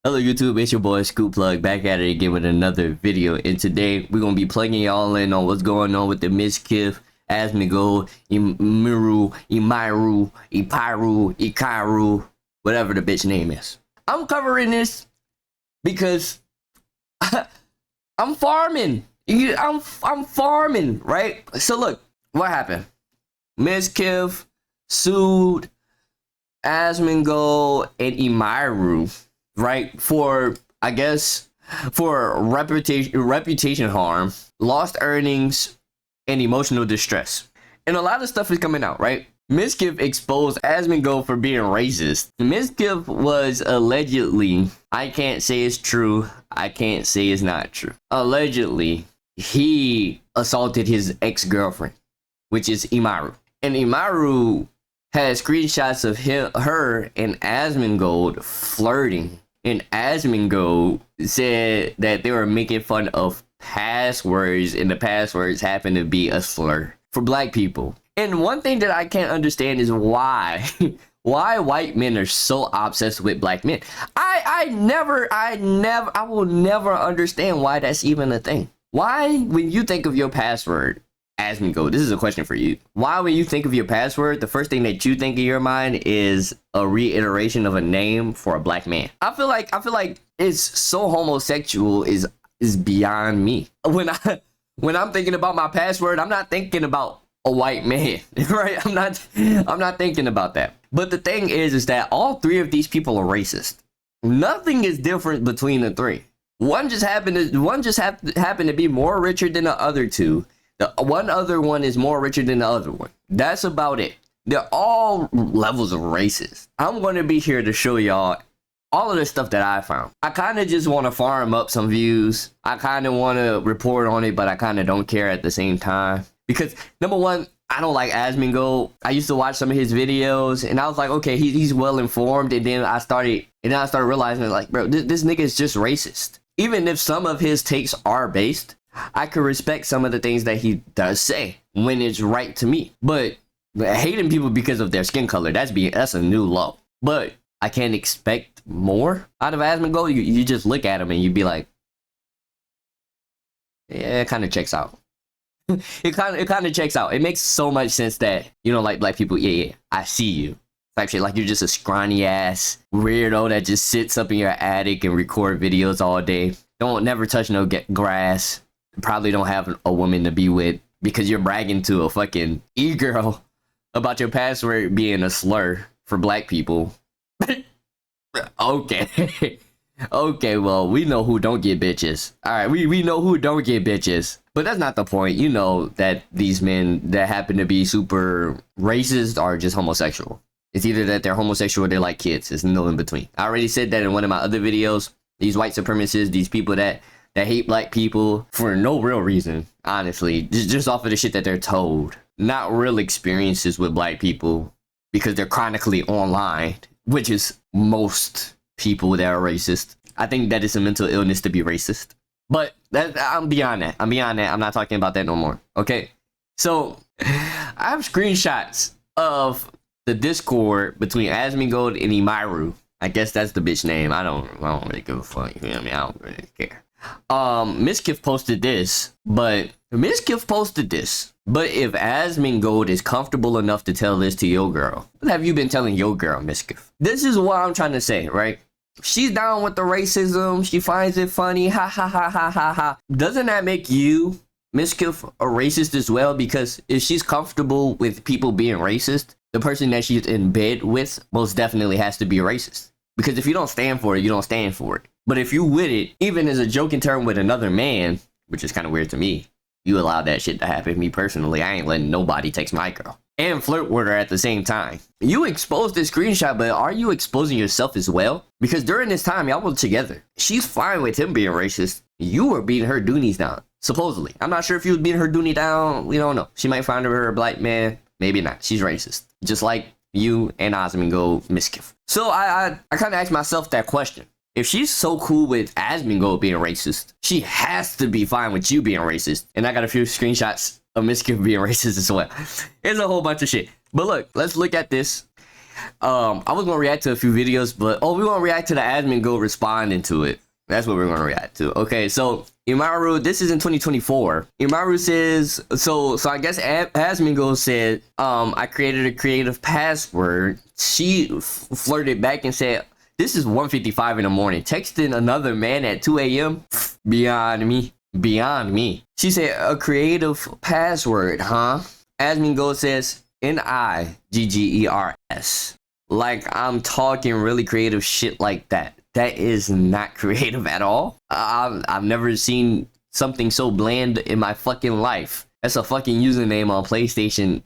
Hello YouTube, it's your boy Scoop Plug back at it again with another video, and today we're gonna be plugging y'all in on what's going on with the Mizkif, Asmongold, Emiru, Ikaru, whatever the bitch name is. I'm covering this because I'm farming. I'm farming, right? So look, what happened? Mizkif sued Asmongold and Emiru, right, for, I guess, for reputation harm, lost earnings, and emotional distress. And a lot of stuff is coming out, right? Mizkif exposed Asmongold for being racist. Mizkif was allegedly, I can't say it's true, I can't say it's not true. Allegedly, he assaulted his ex-girlfriend, which is Emiru. And Emiru had screenshots of her and Asmongold flirting. And Asmongold said that they were making fun of passwords, and the passwords happen to be a slur for black people. And one thing that I can't understand is why white men are so obsessed with black men. I will never understand why that's even a thing. Why, when you think of your password, Asmongold, this is a question for you. Why, when you think of your password, the first thing that you think in your mind is a reiteration of a name for a black man? I feel like it's so homosexual is beyond me. When I'm thinking about my password, I'm not thinking about a white man, right? I'm not thinking about that. But the thing is that all three of these people are racist. Nothing is different between the three. One just happened to be more richer than the other two. The one other one is more richer than the other one. That's about it. They're all levels of racist. I'm going to be here to show y'all all of the stuff that I found. I kind of just want to farm up some views. I kind of want to report on it, but I kind of don't care at the same time. Because number one, I don't like Asmongold. I used to watch some of his videos and I was like, okay, he's well informed. And then I started realizing, like, bro, this nigga is just racist. Even if some of his takes are based, I could respect some of the things that he does say when it's right to me. But hating people because of their skin color, that's a new low. But I can't expect more out of Asmongold. You just look at him and you'd be like, yeah, it kind of checks out. It kind of checks out. It makes so much sense that you don't like black people. Yeah, I see you. Type shit, like you're just a scrawny ass weirdo that just sits up in your attic and record videos all day. Don't never touch no grass. Probably don't have a woman to be with because you're bragging to a fucking e-girl about your password being a slur for black people. Okay. Okay, well, we know who don't get bitches. All right, we know who don't get bitches. But that's not the point. You know that these men that happen to be super racist are just homosexual. It's either that they're homosexual or they like kids. There's no in between. I already said that in one of my other videos. These white supremacists, these people that hate black people for no real reason, honestly, just off of the shit that they're told, not real experiences with black people, because they're chronically online, which is most people that are racist. I think that it's a mental illness to be racist, but I'm beyond that. I'm not talking about that no more. Okay, so I have screenshots of the Discord between Asmongold and Emiru. I guess that's the bitch name. I don't really give a fuck. You know what I mean? I don't really care. Mizkif posted this, but if Asmongold is comfortable enough to tell this to your girl, what have you been telling your girl, Mizkif? This is what I'm trying to say, right? She's down with the racism. She finds it funny. Ha ha ha ha ha ha. Doesn't that make you, Mizkif, a racist as well? Because if she's comfortable with people being racist, the person that she's in bed with most definitely has to be racist. Because if you don't stand for it, you don't stand for it. But if you with it, even as a joking term with another man, which is kind of weird to me, you allow that shit to happen to me personally. I ain't letting nobody text my girl and flirt with her at the same time. You exposed this screenshot, but are you exposing yourself as well? Because during this time, y'all were together. She's fine with him being racist. You were beating her doonies down, supposedly. I'm not sure if you was beating her doonie down. We don't know. She might find her a black man. Maybe not. She's racist. Just like you and Asmongold, Mizkif. So I kind of asked myself that question. If she's so cool with Asmongold being racist, she has to be fine with you being racist. And I got a few screenshots of Mizkif being racist as well. It's a whole bunch of shit. But look, let's look at this. I was gonna react to a few videos, but we're gonna react to the Asmongold responding to it. That's what we're gonna react to. Okay, so Emiru, this is in 2024. Emiru says, so I guess Asmongold said, I created a creative password. She flirted back and said, this is 1:55 in the morning. Texting another man at 2 a.m. Beyond me. Beyond me. She said, a creative password, huh? Asmongold says, Niggers. Like I'm talking really creative shit like that. That is not creative at all. I've never seen something so bland in my fucking life. That's a fucking username on PlayStation.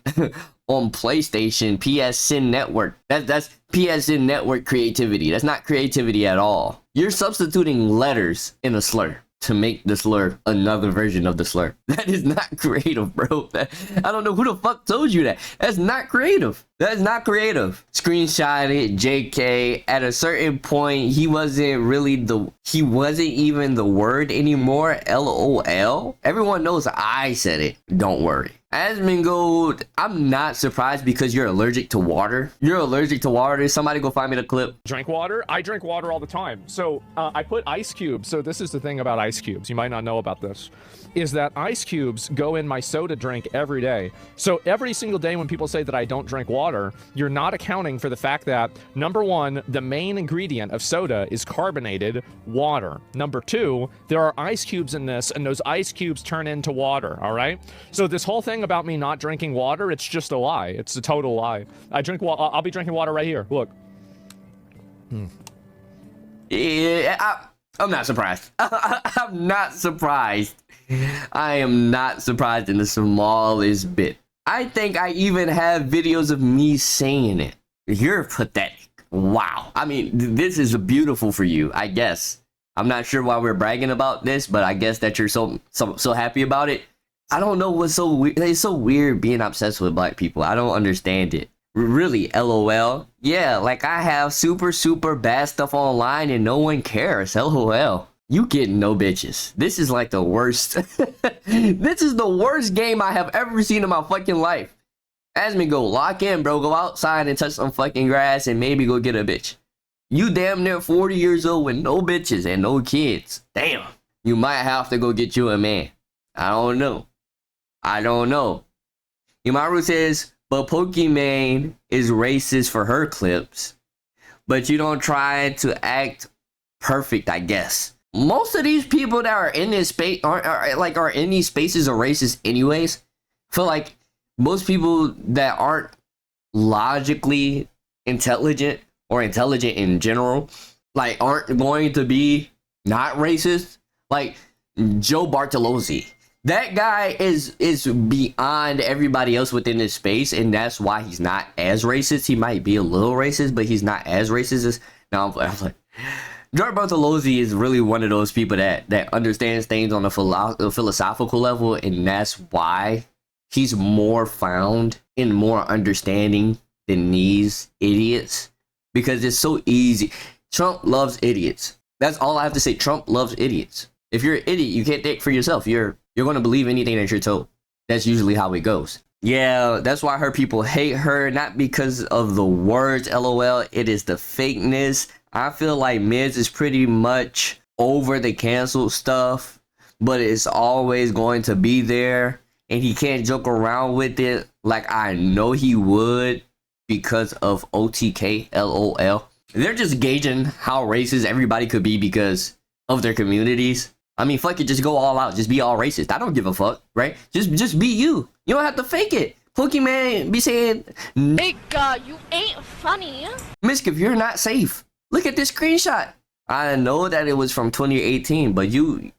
On PlayStation, PSN Network. That's PSN Network creativity. That's not creativity at all. You're substituting letters in a slur to make the slur another version of the slur. That is not creative, bro. I don't know who the fuck told you that. That's not creative. That's not creative. Screenshot it, JK. At a certain point, he wasn't even the word anymore. LOL. Everyone knows I said it. Don't worry. Asmongold, I'm not surprised because you're allergic to water. You're allergic to water. Somebody go find me the clip. Drink water? I drink water all the time. So I put ice cubes. So this is the thing about ice cubes. You might not know about this. Is that ice cubes go in my soda drink every day. So every single day when people say that I don't drink water, you're not accounting for the fact that, number one, the main ingredient of soda is carbonated water. Number two, there are ice cubes in this, and those ice cubes turn into water, all right? So this whole thing about me not drinking water, it's just a lie. It's a total lie. I'll be drinking water right here. Look. Yeah, I'm not surprised. I'm not surprised. I am not surprised in the smallest bit. I think I even have videos of me saying it. You're pathetic. Wow. I mean, this is beautiful for you, I guess. I'm not sure why we're bragging about this, but I guess that you're so happy about it. I don't know what's so weird. It's so weird being obsessed with black people. I don't understand it. Really, LOL. Yeah, like I have super bad stuff online and no one cares. LOL. You get no bitches. This is like the worst. This is the worst game I have ever seen in my fucking life. Asmongold, lock in, bro. Go outside and touch some fucking grass and maybe go get a bitch. You damn near 40 years old with no bitches and no kids. Damn. You might have to go get you a man. I don't know. Emiru says, but Pokimane is racist for her clips. But you don't try to act perfect, I guess. Most of these people that are in this space are in these spaces are racist anyways. I feel like most people that aren't logically intelligent or intelligent in general, like aren't going to be not racist. Like Joe Bartolozzi. That guy is beyond everybody else within this space, and that's why he's not as racist. He might be a little racist, but he's not as racist as now. I'm like, Joe Bartolozzi is really one of those people that understands things on a philosophical level, and that's why he's more found and more understanding than these idiots, because it's so easy. Trump loves idiots. That's all I have to say. Trump loves idiots. If you're an idiot, you can't think for yourself. You're going to believe anything that you're told. That's usually how it goes. Yeah, that's why her people hate her. Not because of the words, LOL. It is the fakeness. I feel like Miz is pretty much over the canceled stuff, but it's always going to be there. And he can't joke around with it like I know he would because of OTK, LOL. They're just gauging how racist everybody could be because of their communities. I mean, fuck it, just go all out. Just be all racist. I don't give a fuck, right? Just be you. You don't have to fake it. Pokemon be saying, nigga, you ain't funny. Mizkif, you're not safe. Look at this screenshot. I know that it was from 2018, but you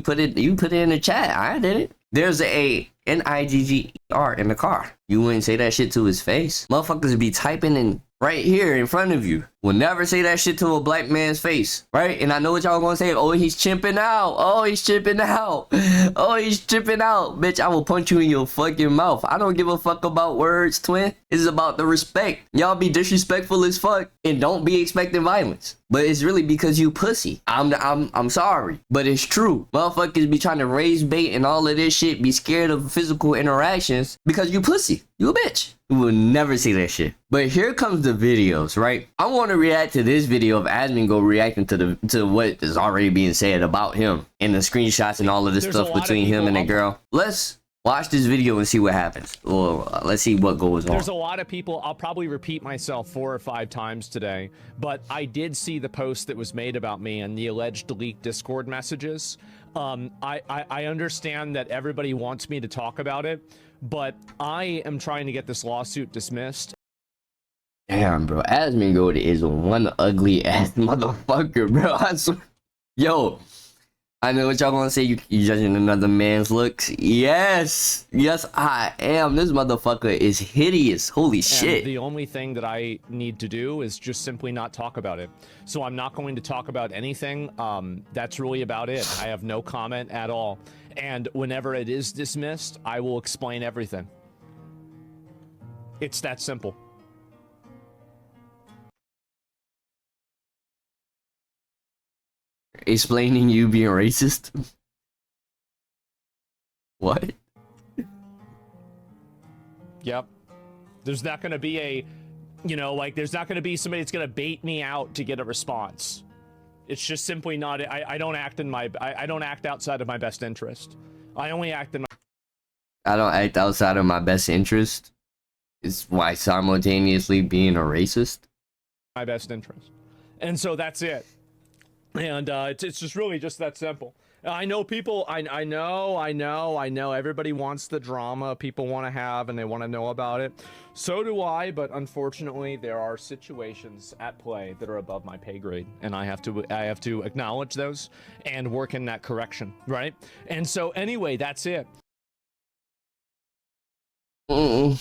put it in the chat. I did it. There's a Nigger in the car. You wouldn't say that shit to his face. Motherfuckers be typing in right here in front of you. Will never say that shit to a black man's face, right? And I know what y'all gonna say. Oh, he's chimping out. Oh, he's chipping out. Oh, he's chipping out. Bitch, I will punch you in your fucking mouth. I don't give a fuck about words, twin. It's about the respect. Y'all be disrespectful as fuck and don't be expecting violence. But it's really because you pussy. I'm sorry, but it's true. Motherfuckers be trying to raise bait and all of this shit, be scared of physical interactions because you pussy. pussy. You a bitch. You will never see that shit. But here comes the videos, right? I want to react to this video of Asmongold reacting to what is already being said about him and the screenshots and all of this stuff between him and the girl. Let's watch this video and see what happens. Well, let's see what goes on. There's a lot of people, I'll probably repeat myself 4 or 5 times today, but I did see the post that was made about me and the alleged leaked Discord messages. I understand that everybody wants me to talk about it, but I am trying to get this lawsuit dismissed. Damn, bro. Asmongold is one ugly ass motherfucker, bro. I swear. Yo, I know what y'all gonna say. You judging another man's looks? Yes, yes, I am. This motherfucker is hideous. Holy shit. And the only thing that I need to do is just simply not talk about it. So I'm not going to talk about anything. That's really about it. I have no comment at all. And whenever it is dismissed, I will explain everything. It's that simple. Explaining you being racist? What? Yep. There's not going to be a, you know, like, there's not going to be somebody that's going to bait me out to get a response. It's just simply not, I don't act in my, I don't act outside of my best interest. I only act in my... I don't act outside of my best interest. Is why simultaneously being a racist? My best interest. And so that's it. And it's just really just that simple. I know people, I know everybody wants the drama people want to have and they want to know about it. So do I, but unfortunately there are situations at play that are above my pay grade, and I have to acknowledge those and work in that correction, right? And so anyway, that's it. It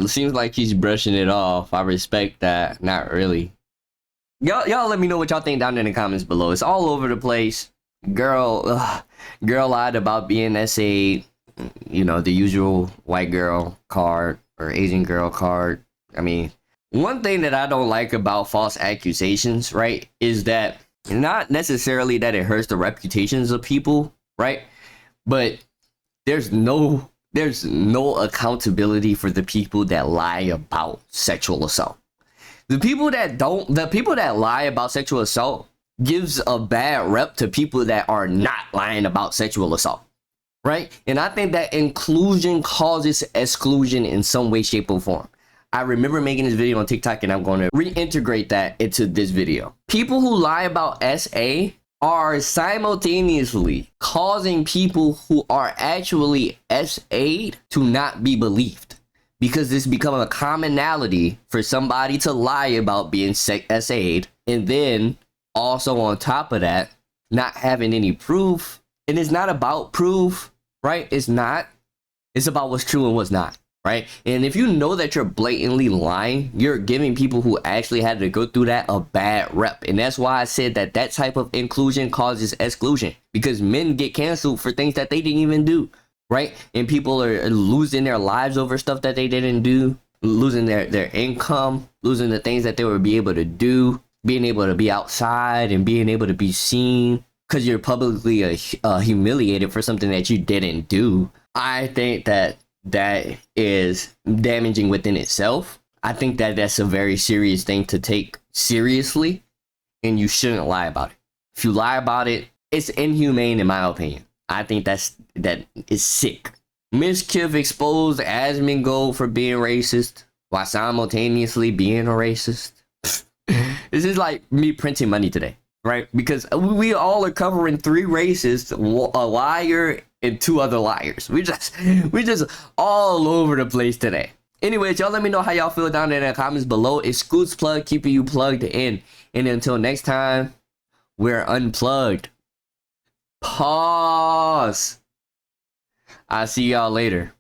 seems like he's brushing it off. I respect that. Not really. Y'all let me know what y'all think down in the comments below. It's all over the place. Girl lied about being SA, you know, the usual white girl card or Asian girl card. I mean, one thing that I don't like about false accusations, right, is that not necessarily that it hurts the reputations of people, right? But there's no accountability for the people that lie about sexual assault. The people that lie about sexual assault gives a bad rep to people that are not lying about sexual assault, right? And I think that inclusion causes exclusion in some way, shape, or form. I remember making this video on TikTok, and I'm going to reintegrate that into this video. People who lie about SA are simultaneously causing people who are actually SA'd to not be believed. Because this become a commonality for somebody to lie about being SA'd, and then also on top of that, not having any proof. And it's not about proof, right? It's not. It's about what's true and what's not, right? And if you know that you're blatantly lying, you're giving people who actually had to go through that a bad rep. And that's why I said that that type of inclusion causes exclusion, because men get canceled for things that they didn't even do. Right? And people are losing their lives over stuff that they didn't do, losing their income, losing the things that they would be able to do, being able to be outside and being able to be seen because you're publicly humiliated for something that you didn't do. I think that is damaging within itself. I think that that's a very serious thing to take seriously, and you shouldn't lie about it. If you lie about it, it's inhumane in my opinion. I think that is sick. Mizkif exposed Asmongold for being racist while simultaneously being a racist. This is like me printing money today, right? Because we all are covering 3 racists, a liar, and 2 other liars. We just all over the place today. Anyways, y'all let me know how y'all feel down in the comments below. It's Scoots Plug, keeping you plugged in. And until next time, we're unplugged. Pause. I'll see y'all later.